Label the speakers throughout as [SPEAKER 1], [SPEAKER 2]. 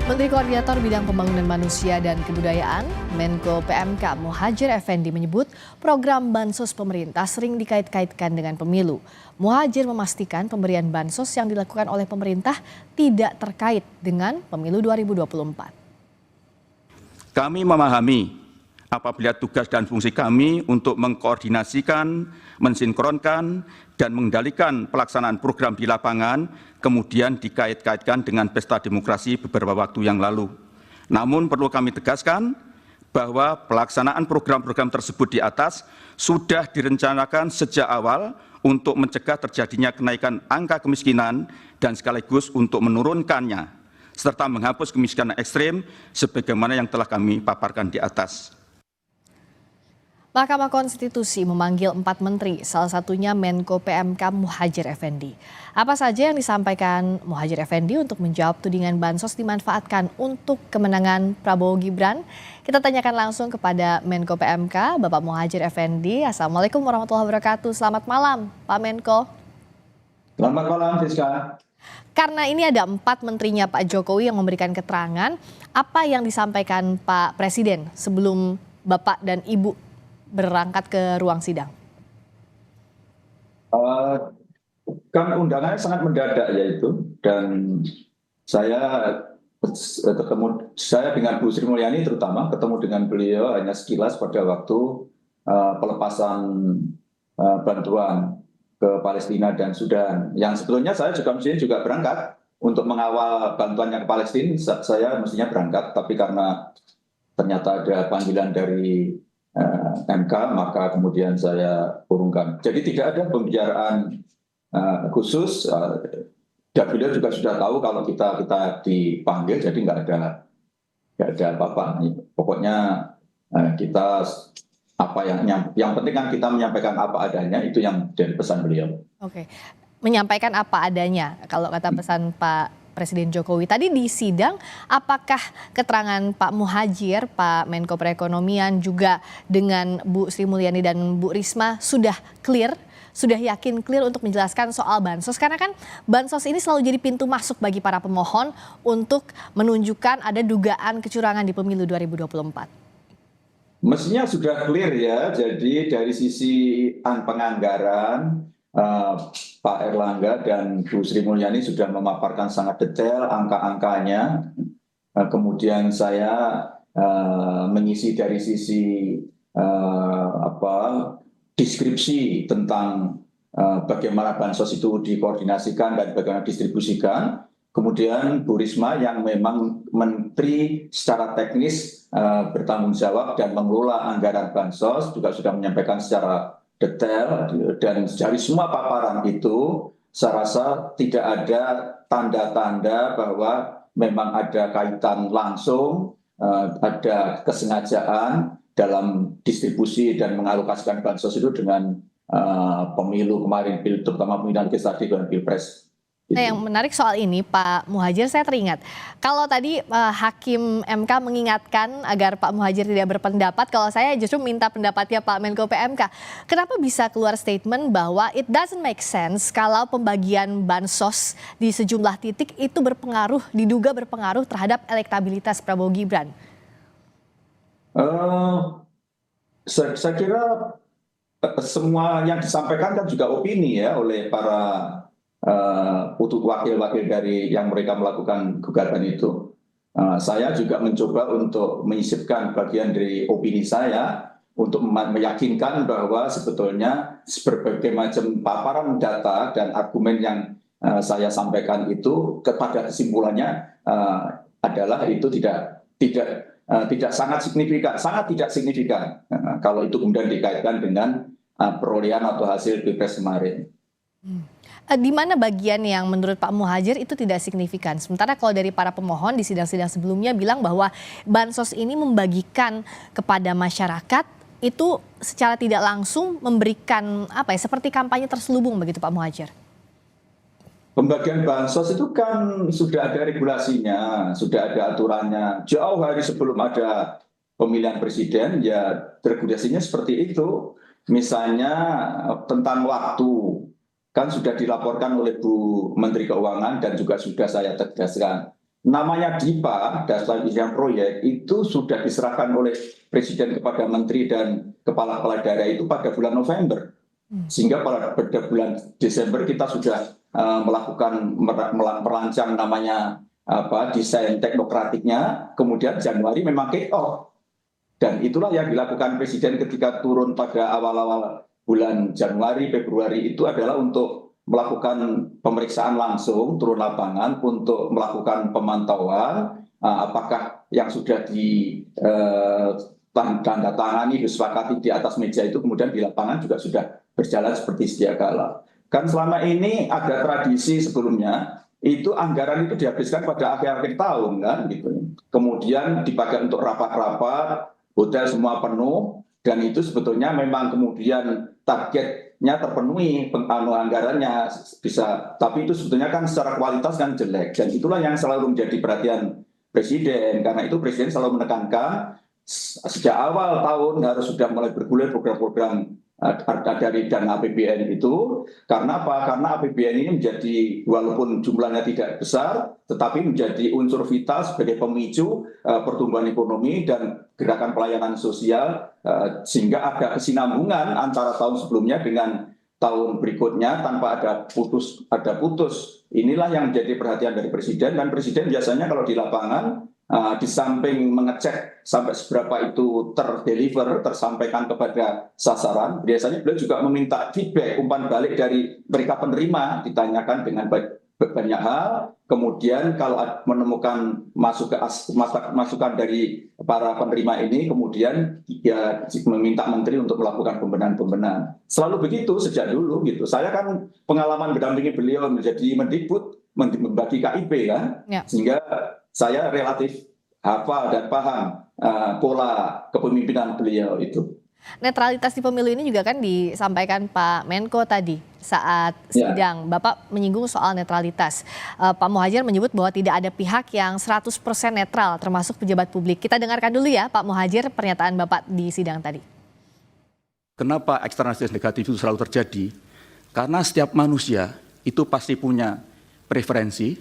[SPEAKER 1] Menteri Koordinator Bidang Pembangunan Manusia dan Kebudayaan, Menko PMK Muhadjir Effendi menyebut program bansos pemerintah sering dikait-kaitkan dengan pemilu. Muhadjir memastikan pemberian bansos yang dilakukan oleh pemerintah tidak terkait dengan pemilu 2024.
[SPEAKER 2] Kami memahami apabila tugas dan fungsi kami untuk mengkoordinasikan, mensinkronkan, dan mengendalikan pelaksanaan program di lapangan, kemudian dikait-kaitkan dengan pesta demokrasi beberapa waktu yang lalu. Namun perlu kami tegaskan bahwa pelaksanaan program-program tersebut di atas sudah direncanakan sejak awal untuk mencegah terjadinya kenaikan angka kemiskinan dan sekaligus untuk menurunkannya, serta menghapus kemiskinan ekstrim sebagaimana yang telah kami paparkan di atas.
[SPEAKER 1] Mahkamah Konstitusi memanggil 4 menteri, salah satunya Menko PMK Muhadjir Effendi. Apa saja yang disampaikan Muhadjir Effendi untuk menjawab tudingan bansos dimanfaatkan untuk kemenangan Prabowo Gibran? Kita tanyakan langsung kepada Menko PMK, Bapak Muhadjir Effendi. Assalamualaikum warahmatullahi wabarakatuh. Selamat malam, Pak Menko.
[SPEAKER 3] Selamat malam, Fiska.
[SPEAKER 1] Karena ini ada 4 menterinya Pak Jokowi yang memberikan keterangan, apa yang disampaikan Pak Presiden sebelum Bapak dan Ibu berangkat ke ruang sidang?
[SPEAKER 3] Kan undangannya sangat mendadak ya itu, dan saya dengan Bu Sri Mulyani terutama ketemu dengan beliau hanya sekilas pada waktu pelepasan bantuan ke Palestina dan Sudan. Yang sebetulnya saya juga berangkat untuk mengawal bantuannya ke Palestina. Saya mestinya berangkat, tapi karena ternyata ada panggilan dari MK, maka kemudian saya urungkan. Jadi tidak ada pembicaraan khusus. Dan beliau juga sudah tahu kalau kita dipanggil, jadi nggak ada apa-apa. Pokoknya kita apa yang penting kan kita menyampaikan apa adanya, itu yang dari pesan beliau.
[SPEAKER 1] Oke, menyampaikan apa adanya kalau kata pesan Pak Presiden Jokowi. Tadi di sidang, apakah keterangan Pak Muhadjir, Pak Menko Perekonomian, juga dengan Bu Sri Mulyani dan Bu Risma sudah clear, sudah yakin clear untuk menjelaskan soal bansos? Karena kan bansos ini selalu jadi pintu masuk bagi para pemohon untuk menunjukkan ada dugaan kecurangan di pemilu 2024.
[SPEAKER 3] Mestinya sudah clear ya, jadi dari sisi penganggaran, Pak Erlangga dan Bu Sri Mulyani sudah memaparkan sangat detail angka-angkanya. Kemudian saya mengisi dari sisi deskripsi tentang bagaimana bansos itu dikoordinasikan dan bagaimana distribusikan. Kemudian Bu Risma yang memang menteri secara teknis bertanggung jawab dan mengelola anggaran bansos juga sudah menyampaikan secara detail, dan dari semua paparan itu saya rasa tidak ada tanda-tanda bahwa memang ada kaitan langsung, ada kesengajaan dalam distribusi dan mengalokasikan bansos itu dengan pemilu kemarin, terutama pemilihan legislatif dan pilpres.
[SPEAKER 1] Nah, yang menarik soal ini Pak Muhadjir, saya teringat kalau tadi Hakim MK mengingatkan agar Pak Muhadjir tidak berpendapat, kalau saya justru minta pendapatnya Pak Menko PMK. Kenapa bisa keluar statement bahwa it doesn't make sense kalau pembagian bansos di sejumlah titik itu diduga berpengaruh terhadap elektabilitas Prabowo Gibran?
[SPEAKER 3] Saya kira semua yang disampaikan kan juga opini ya oleh para wakil-wakil dari yang mereka melakukan gugatan itu. Saya juga mencoba untuk menyisipkan bagian dari opini saya untuk meyakinkan bahwa sebetulnya berbagai macam paparan data dan argumen yang saya sampaikan itu kepada kesimpulannya adalah itu tidak sangat signifikan, sangat tidak signifikan kalau itu kemudian dikaitkan dengan perolehan atau hasil pilpres kemarin.
[SPEAKER 1] Di mana bagian yang menurut Pak Muhadjir itu tidak signifikan? Sementara kalau dari para pemohon di sidang-sidang sebelumnya bilang bahwa bansos ini membagikan kepada masyarakat itu secara tidak langsung memberikan seperti kampanye terselubung begitu Pak Muhadjir.
[SPEAKER 3] Pembagian bansos itu kan sudah ada regulasinya, sudah ada aturannya. Jauh hari sebelum ada pemilihan presiden ya regulasinya seperti itu. Misalnya tentang waktu, kan sudah dilaporkan oleh Bu Menteri Keuangan dan juga sudah saya tegaskan. namanya DIPA, Dasar Izin Proyek, itu sudah diserahkan oleh Presiden kepada Menteri dan Kepala-Kepala Daerah itu pada bulan November. Sehingga pada bulan Desember kita sudah melakukan merancang namanya desain teknokratiknya, kemudian Januari memang kick off. Dan itulah yang dilakukan Presiden ketika turun pada awal-awal bulan Januari, Februari itu adalah untuk melakukan pemeriksaan langsung, turun lapangan untuk melakukan pemantauan apakah yang sudah tanda tangani, disepakati di atas meja itu kemudian di lapangan juga sudah berjalan seperti sedia kala. Kan selama ini ada tradisi sebelumnya, itu anggaran itu dihabiskan pada akhir-akhir tahun kan gitu. Kemudian dipakai untuk rapat-rapat, hotel semua penuh, dan itu sebetulnya memang kemudian targetnya terpenuhi, anggarannya bisa, tapi itu sebetulnya kan secara kualitas kan jelek, dan itulah yang selalu menjadi perhatian Presiden. Karena itu Presiden selalu menekankan sejak awal tahun harus sudah mulai bergulir program-program dari dana APBN itu. Karena apa? Karena APBN ini menjadi, walaupun jumlahnya tidak besar, tetapi menjadi unsur vital sebagai pemicu pertumbuhan ekonomi dan gerakan pelayanan sosial, sehingga ada kesinambungan antara tahun sebelumnya dengan tahun berikutnya tanpa ada putus. Inilah yang menjadi perhatian dari Presiden, dan Presiden biasanya kalau di lapangan di samping mengecek sampai seberapa itu tersampaikan kepada sasaran, biasanya beliau juga meminta feedback, umpan balik dari mereka penerima, ditanyakan dengan banyak hal. Kemudian kalau menemukan masukan dari para penerima ini, kemudian ya meminta menteri untuk melakukan pembenahan. Selalu begitu sejak dulu gitu. Saya kan pengalaman mendampingi beliau menjadi Mendikbud, membagi KIP kan, sehingga saya relatif hafal dan paham pola kepemimpinan beliau itu.
[SPEAKER 1] Netralitas di pemilu ini juga kan disampaikan Pak Menko tadi saat sidang. Bapak menyinggung soal netralitas. Pak Muhadjir menyebut bahwa tidak ada pihak yang 100% netral termasuk pejabat publik. Kita dengarkan dulu ya Pak Muhadjir pernyataan Bapak di sidang tadi.
[SPEAKER 2] Kenapa eksternalitas negatif itu selalu terjadi? Karena setiap manusia itu pasti punya preferensi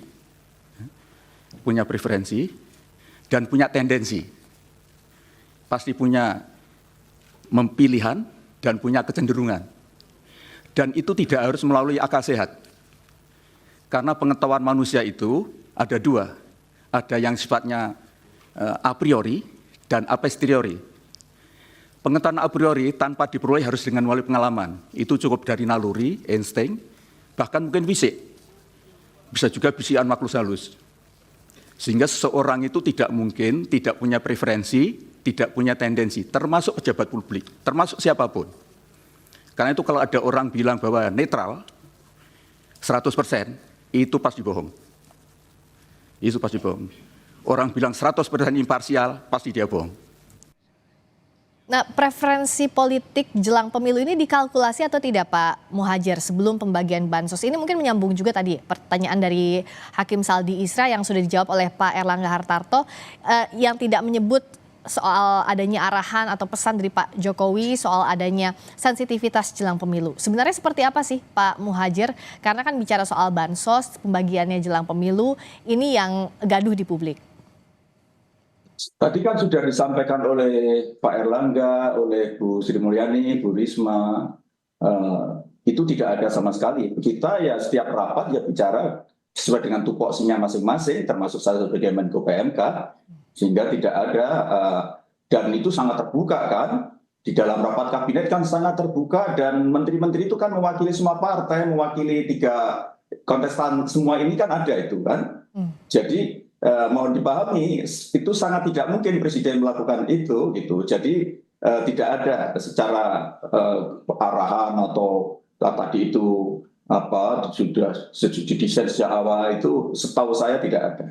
[SPEAKER 2] dan punya tendensi. Pasti punya pilihan dan punya kecenderungan. Dan itu tidak harus melalui akal sehat. Karena pengetahuan manusia itu ada dua. Ada yang sifatnya a priori dan a posteriori. Pengetahuan a priori tanpa diperoleh harus dengan melalui pengalaman. Itu cukup dari naluri, insting, bahkan mungkin fisik. Bisa juga bisikan maklus halus. Sehingga seseorang itu tidak mungkin tidak punya preferensi, tidak punya tendensi, termasuk pejabat publik, termasuk siapapun. Karena itu kalau ada orang bilang bahwa netral, 100%, itu pasti bohong. Itu pasti bohong. Orang bilang 100% imparsial, pasti dia bohong.
[SPEAKER 1] Nah, preferensi politik jelang pemilu ini dikalkulasi atau tidak Pak Muhadjir sebelum pembagian bansos? Ini mungkin menyambung juga tadi pertanyaan dari Hakim Saldi Isra yang sudah dijawab oleh Pak Erlangga Hartarto yang tidak menyebut soal adanya arahan atau pesan dari Pak Jokowi soal adanya sensitivitas jelang pemilu. Sebenarnya seperti apa sih Pak Muhadjir? Karena kan bicara soal bansos, pembagiannya jelang pemilu, ini yang gaduh di publik.
[SPEAKER 3] Tadi kan sudah disampaikan oleh Pak Erlangga, oleh Bu Sri Mulyani, Bu Risma, itu tidak ada sama sekali. Kita ya setiap rapat ya bicara sesuai dengan tupoksinya masing-masing, termasuk saya sebagai Menko PMK, sehingga tidak ada, dan itu sangat terbuka kan, di dalam rapat kabinet kan sangat terbuka, dan menteri-menteri itu kan mewakili semua partai, mewakili 3 kontestan, semua ini kan ada itu kan. Jadi mohon dipahami, itu sangat tidak mungkin Presiden melakukan itu gitu. Jadi tidak ada secara arahan atau tadi itu sudah didesain sejak awal, itu setahu saya tidak ada.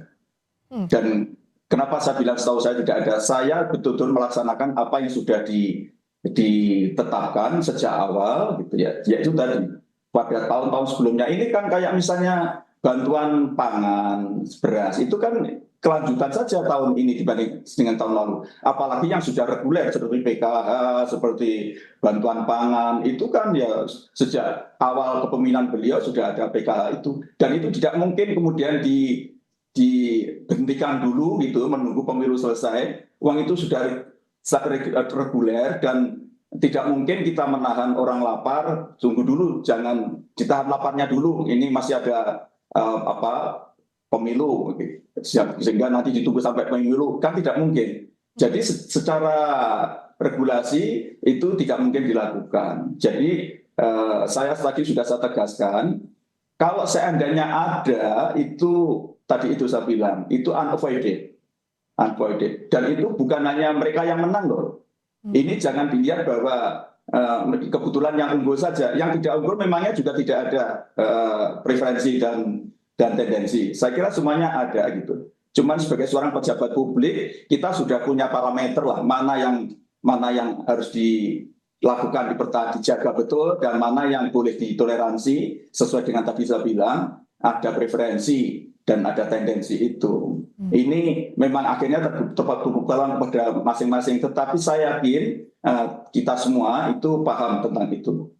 [SPEAKER 3] Dan kenapa saya bilang setahu saya tidak ada? Saya betul-betul melaksanakan apa yang sudah ditetapkan sejak awal gitu ya. Yaitu tadi pada tahun-tahun sebelumnya ini kan kayak misalnya bantuan pangan, beras, itu kan kelanjutan saja tahun ini dibanding dengan tahun lalu. Apalagi yang sudah reguler seperti PKH, seperti bantuan pangan, itu kan ya sejak awal kepemimpinan beliau sudah ada PKH itu. Dan itu tidak mungkin kemudian dihentikan dulu gitu, menunggu pemilu selesai. Uang itu sudah reguler dan tidak mungkin kita menahan orang lapar. Tunggu dulu, jangan ditahan laparnya dulu. Ini masih ada pemilu, sehingga nanti ditunggu sampai pemilu, kan tidak mungkin. Jadi secara regulasi itu tidak mungkin dilakukan. Jadi saya tadi sudah saya tegaskan, kalau seandainya ada itu tadi itu saya bilang itu unavoided. Dan itu bukan hanya mereka yang menang loh. Ini jangan dilihat bahwa kebetulan yang unggul saja, yang tidak unggul memangnya juga tidak ada preferensi dan tendensi. Saya kira semuanya ada gitu. Cuman sebagai seorang pejabat publik kita sudah punya parameter lah, mana yang harus dilakukan, dijaga betul, dan mana yang boleh ditoleransi sesuai dengan tadi saya bilang ada preferensi dan ada tendensi itu. Ini memang akhirnya terpukulan pada masing-masing, tetapi saya yakin kita semua itu paham tentang itu.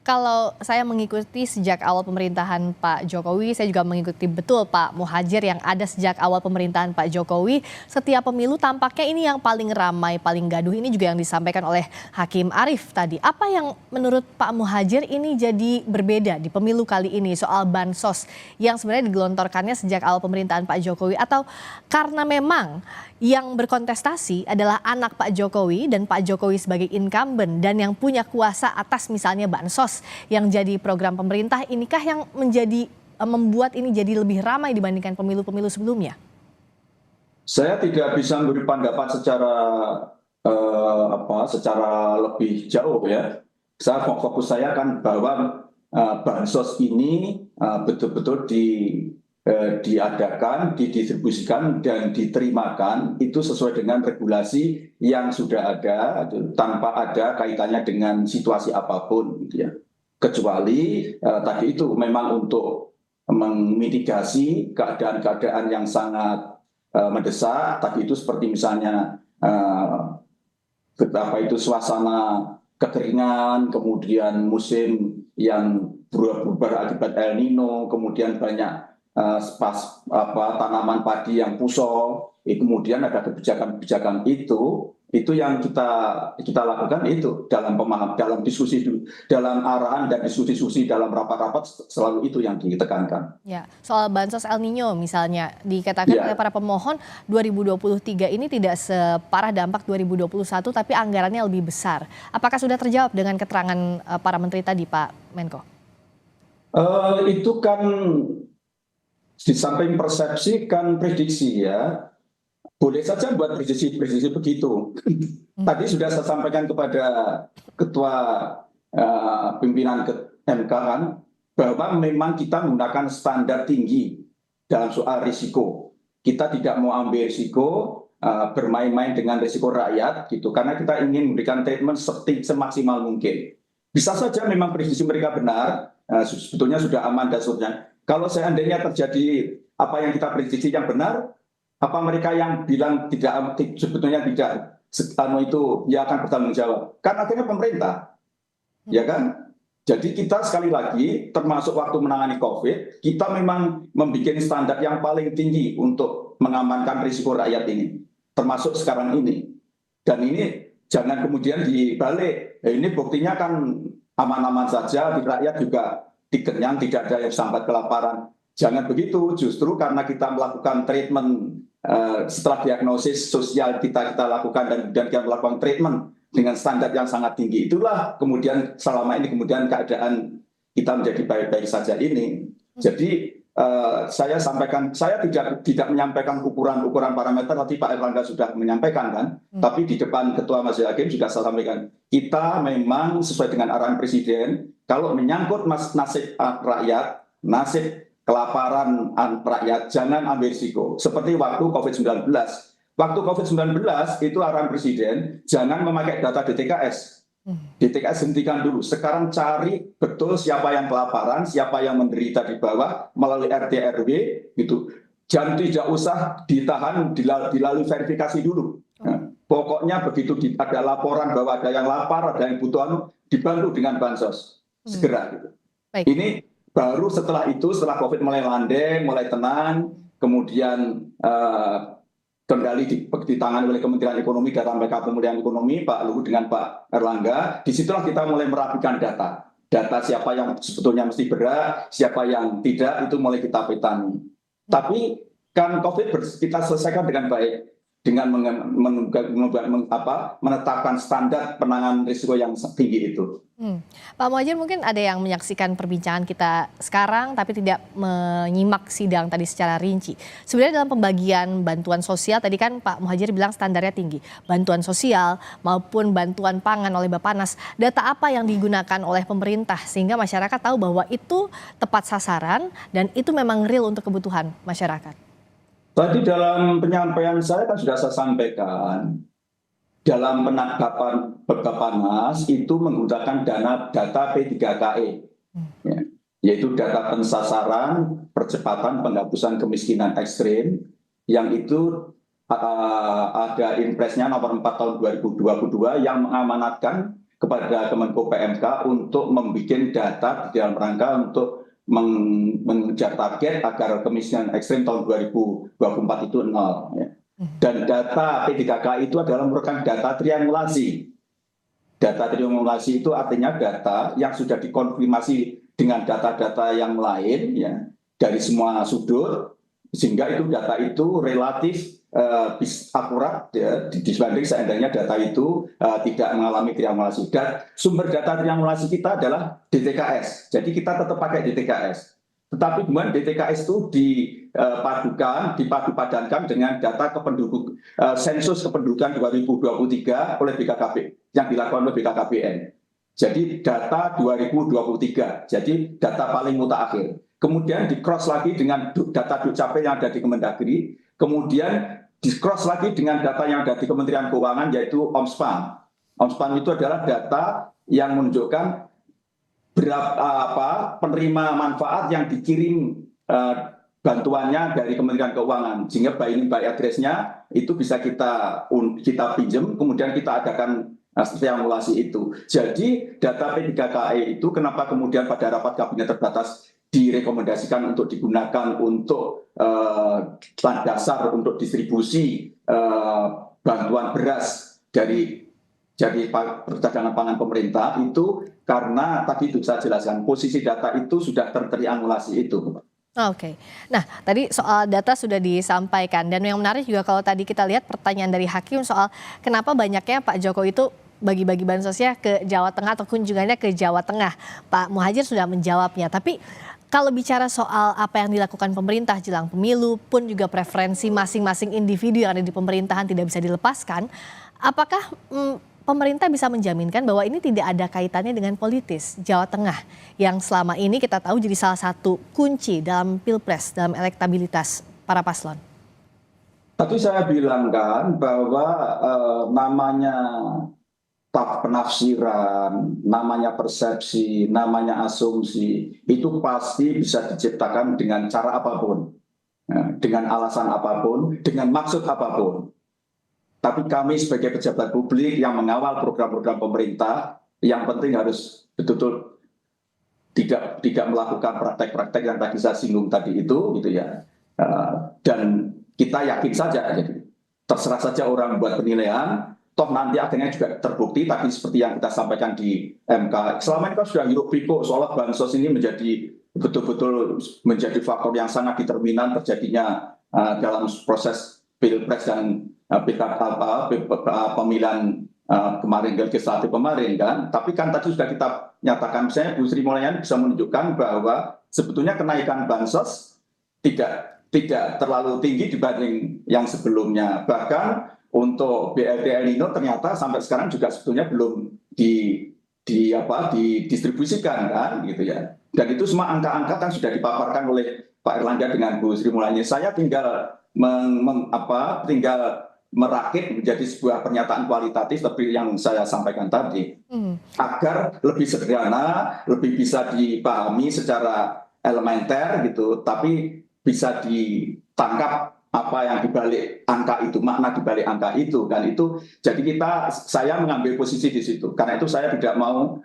[SPEAKER 1] Kalau saya mengikuti sejak awal pemerintahan Pak Jokowi, saya juga mengikuti betul Pak Muhadjir yang ada sejak awal pemerintahan Pak Jokowi. Setiap pemilu tampaknya ini yang paling ramai, paling gaduh, ini juga yang disampaikan oleh Hakim Arief tadi. Apa yang menurut Pak Muhadjir ini jadi berbeda di pemilu kali ini soal bansos yang sebenarnya digelontorkannya sejak awal pemerintahan Pak Jokowi? Atau karena memang yang berkontestasi adalah anak Pak Jokowi dan Pak Jokowi sebagai incumbent dan yang punya kuasa atas misalnya bansos yang jadi program pemerintah, inikah yang membuat ini jadi lebih ramai dibandingkan pemilu-pemilu sebelumnya?
[SPEAKER 3] Saya tidak bisa memberi pendapat secara lebih jauh ya. Fokus saya kan bahwa bansos ini betul-betul diadakan, didistribusikan dan diterimakan itu sesuai dengan regulasi yang sudah ada tanpa ada kaitannya dengan situasi apapun gitu ya. Kecuali tadi itu memang untuk memitigasi keadaan-keadaan yang sangat mendesak, tadi itu seperti misalnya suasana kekeringan, kemudian musim yang berubah akibat El Nino, kemudian banyak tanaman padi yang pusol, kemudian ada kebijakan-kebijakan itu yang kita lakukan itu dalam diskusi, dalam arahan dan diskusi dalam rapat-rapat, selalu itu yang ditekankan.
[SPEAKER 1] Ya, soal bansos El Nino misalnya dikatakan oleh para pemohon 2023 ini tidak separah dampak 2021 tapi anggarannya lebih besar. Apakah sudah terjawab dengan keterangan para menteri tadi, Pak Menko?
[SPEAKER 3] Itu kan di samping persepsi kan prediksi ya, boleh saja buat prediksi begitu. Tadi sudah saya sampaikan kepada ketua pimpinan MK kan, bahwa memang kita menggunakan standar tinggi dalam soal risiko. Kita tidak mau ambil risiko, bermain-main dengan risiko rakyat gitu, karena kita ingin memberikan treatment semaksimal mungkin. Bisa saja memang prediksi mereka benar, sebetulnya sudah aman dan seterusnya. Kalau seandainya terjadi apa yang kita prediksi yang benar, apa mereka yang bilang sebetulnya tidak, itu ya akan bertanggung jawab? Kan akhirnya pemerintah, ya kan? Jadi kita sekali lagi, termasuk waktu menangani COVID, kita memang membuat standar yang paling tinggi untuk mengamankan risiko rakyat ini, termasuk sekarang ini. Dan ini jangan kemudian dibalik. Ini buktinya kan aman-aman saja, di rakyat juga dikenyang, tidak ada yang sampai kelaparan. Jangan begitu, justru karena kita melakukan treatment setelah diagnosis sosial kita lakukan dan kita melakukan treatment dengan standar yang sangat tinggi, itulah kemudian selama ini kemudian keadaan kita menjadi baik-baik saja ini. Jadi saya sampaikan, saya tidak menyampaikan ukuran parameter, tadi Pak Erlangga sudah menyampaikan kan, tapi di depan Ketua Majelis Hakim juga saya sampaikan, kita memang sesuai dengan arahan Presiden, kalau menyangkut nasib rakyat, nasib kelaparan rakyat, jangan ambil risiko. Seperti waktu COVID-19. Waktu COVID-19 itu arahan Presiden, jangan memakai data DTKS. DTKS hentikan dulu. Sekarang cari betul siapa yang kelaparan, siapa yang menderita di bawah melalui RT RW gitu. Jangan, tidak usah ditahan, dilalui verifikasi dulu. Nah, pokoknya begitu ada laporan bahwa ada yang lapar, ada yang butuh dibantu dengan bansos segera gitu. Baik. Ini baru setelah itu, setelah COVID mulai landai, mulai tenang, kemudian kendali ditangani oleh Kementerian Ekonomi, data mereka Pemulihan Ekonomi, Pak Luhut dengan Pak Erlangga. Disitulah kita mulai merapikan data. Data siapa yang sebetulnya mesti berat, siapa yang tidak, itu mulai kita petani. Tapi kan COVID kita selesaikan dengan baik dengan menetapkan standar penanganan risiko yang tinggi itu.
[SPEAKER 1] Pak Muhadjir, mungkin ada yang menyaksikan perbincangan kita sekarang tapi tidak menyimak sidang tadi secara rinci. Sebenarnya dalam pembagian bantuan sosial tadi kan Pak Muhadjir bilang standarnya tinggi. Bantuan sosial maupun bantuan pangan oleh Bappenas. Data apa yang digunakan oleh pemerintah sehingga masyarakat tahu bahwa itu tepat sasaran dan itu memang real untuk kebutuhan masyarakat?
[SPEAKER 3] Tadi dalam penyampaian saya kan sudah saya sampaikan. Dalam penangkapan Bappenas itu menggunakan data P3KE, yaitu data pensasaran percepatan penghapusan kemiskinan ekstrim, yang itu ada impresnya nomor 4 tahun 2022 yang mengamanatkan kepada Kemenko PMK untuk membuat data di dalam rangka untuk mengejar target agar kemiskinan ekstrim tahun 2024 itu 0. Dan data P3K itu adalah merupakan data triangulasi. Data triangulasi itu artinya data yang sudah dikonfirmasi dengan data-data yang lain ya, dari semua sudut, sehingga itu data itu relatif akurat ya, dibanding seandainya data itu tidak mengalami triangulasi. Dan sumber data triangulasi kita adalah DTKS. Jadi kita tetap pakai DTKS. Tetapi kemudian DTKS itu dipadu-padankan dengan data sensus kependudukan 2023 oleh BKKP yang dilakukan oleh BKKBN. Jadi data 2023, jadi data paling mutakhir. Kemudian di-cross lagi dengan data Dukcapil yang ada di Kemendagri, kemudian di-cross lagi dengan data yang ada di Kementerian Keuangan yaitu OMSPAN. OMSPAN itu adalah data yang menunjukkan berapa penerima manfaat yang dikirim bantuannya dari Kementerian Keuangan, sehingga by address-nya itu bisa kita pinjam, kemudian kita adakan triangulasi itu. Jadi data P3KE itu kenapa kemudian pada rapat kabinet terbatas direkomendasikan untuk digunakan untuk dasar untuk distribusi bantuan beras dari perdagangan pangan pemerintah itu karena tadi itu saya jelaskan posisi data itu sudah tertriangulasi itu.
[SPEAKER 1] Oke. Nah, tadi soal data sudah disampaikan dan yang menarik juga kalau tadi kita lihat pertanyaan dari Hakim soal kenapa banyaknya Pak Jokowi itu bagi-bagi bansosnya ke Jawa Tengah atau kunjungannya ke Jawa Tengah. Pak Muhadjir sudah menjawabnya, tapi kalau bicara soal apa yang dilakukan pemerintah jelang pemilu pun juga preferensi masing-masing individu yang ada di pemerintahan tidak bisa dilepaskan, apakah pemerintah bisa menjaminkan bahwa ini tidak ada kaitannya dengan politis Jawa Tengah yang selama ini kita tahu jadi salah satu kunci dalam pilpres, dalam elektabilitas para paslon?
[SPEAKER 3] Tadi saya bilang kan bahwa namanya penafsiran, namanya persepsi, namanya asumsi, itu pasti bisa diciptakan dengan cara apapun, dengan alasan apapun, dengan maksud apapun. Tapi kami sebagai pejabat publik yang mengawal program-program pemerintah, yang penting harus betul-betul tidak melakukan praktek-praktek yang tadi saya singgung tadi itu, gitu ya. Dan kita yakin saja, jadi terserah saja orang buat penilaian. Toh nanti akhirnya juga terbukti tadi seperti yang kita sampaikan di MK. Selama ini kan sudah hiruk-pikuk soal bansos ini menjadi betul-betul menjadi faktor yang sangat determinan terjadinya dalam proses pilpres dan pemilihan kemarin legislatif kemarin kan. Tapi kan tadi sudah kita nyatakan, misalnya Bu Sri Mulyani bisa menunjukkan bahwa sebetulnya kenaikan bansos tidak terlalu tinggi dibanding yang sebelumnya. Bahkan untuk BLT El Nino ternyata sampai sekarang juga sebetulnya belum didistribusikan kan gitu ya. Dan itu semua angka-angka kan sudah dipaparkan oleh Pak Erlangga dengan Bu Sri Mulyani. Saya tinggal merakit menjadi sebuah pernyataan kualitatif seperti yang saya sampaikan tadi, agar lebih sederhana, lebih bisa dipahami secara elementer gitu, tapi bisa ditangkap apa yang dibalik angka angka itu, makna di balik angka itu kan itu. Jadi saya mengambil posisi di situ. Karena itu saya tidak mau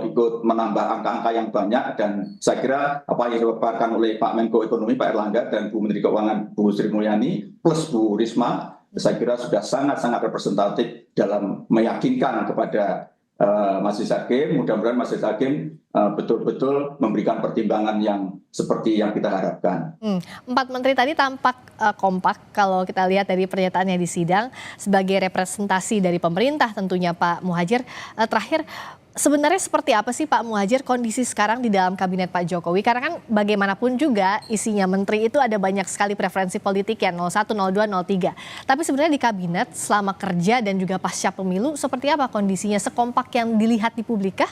[SPEAKER 3] ikut menambah angka-angka yang banyak, dan saya kira apa yang dipaparkan oleh Pak Menko Ekonomi Pak Erlangga dan Bu Menteri Keuangan Bu Sri Mulyani plus Bu Risma, saya kira sudah sangat-sangat representatif dalam meyakinkan kepada Majelis Hakim. Mudah-mudahan Majelis Hakim betul-betul memberikan pertimbangan yang seperti yang kita harapkan.
[SPEAKER 1] 4 menteri tadi tampak kompak kalau kita lihat dari pernyataannya di sidang sebagai representasi dari pemerintah tentunya Pak Muhadjir. Terakhir, sebenarnya seperti apa sih Pak Muhadjir kondisi sekarang di dalam kabinet Pak Jokowi? Karena kan bagaimanapun juga isinya menteri itu ada banyak sekali preferensi politik ya, 01, 02, 03. Tapi sebenarnya di kabinet selama kerja dan juga pasca pemilu seperti apa kondisinya? Sekompak yang dilihat di publik kah?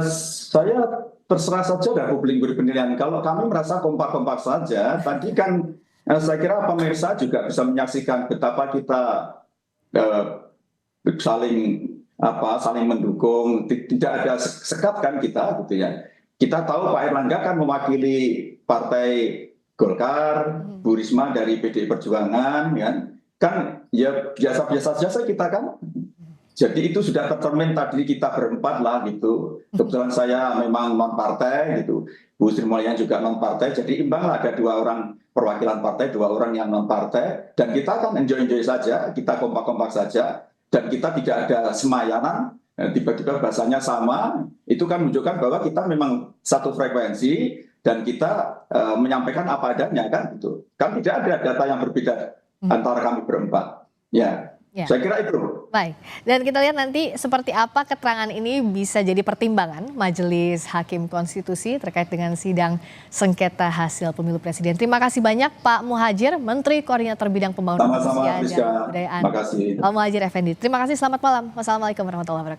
[SPEAKER 3] Saya terserah saja dan publik berpenilaian. Kalau kami merasa kompak-kompak saja, tadi kan saya kira pemirsa juga bisa menyaksikan betapa kita saling mendukung, tidak ada sekat kan kita gitu ya. Kita tahu Pak Erlangga kan mewakili Partai Golkar, Bu Risma dari PDI Perjuangan kan ya biasa-biasa saja kita kan. Jadi itu sudah tercermin tadi kita berempat lah gitu. Kebetulan saya memang non partai gitu. Bu Sri Mulyani juga non partai. Jadi imbang lah, ada 2 orang perwakilan partai, 2 orang yang non partai. Dan kita kan enjoy saja, kita kompak-kompak saja. Dan kita tidak ada semayanan, tiba-tiba bahasanya sama. Itu kan menunjukkan bahwa kita memang satu frekuensi dan kita menyampaikan apa adanya kan gitu. Kan tidak ada data yang berbeda antara kami berempat. Ya. Saya kira itu.
[SPEAKER 1] Baik, dan kita lihat nanti seperti apa keterangan ini bisa jadi pertimbangan Majelis Hakim Konstitusi terkait dengan sidang sengketa hasil pemilu presiden. Terima kasih banyak Pak Muhadjir, Menteri Koordinator Bidang Pembangunan Manusia dan Kebudayaan.
[SPEAKER 3] Terima kasih.
[SPEAKER 1] Pak Muhadjir Effendi. Terima kasih, selamat malam. Wassalamualaikum warahmatullahi wabarakatuh.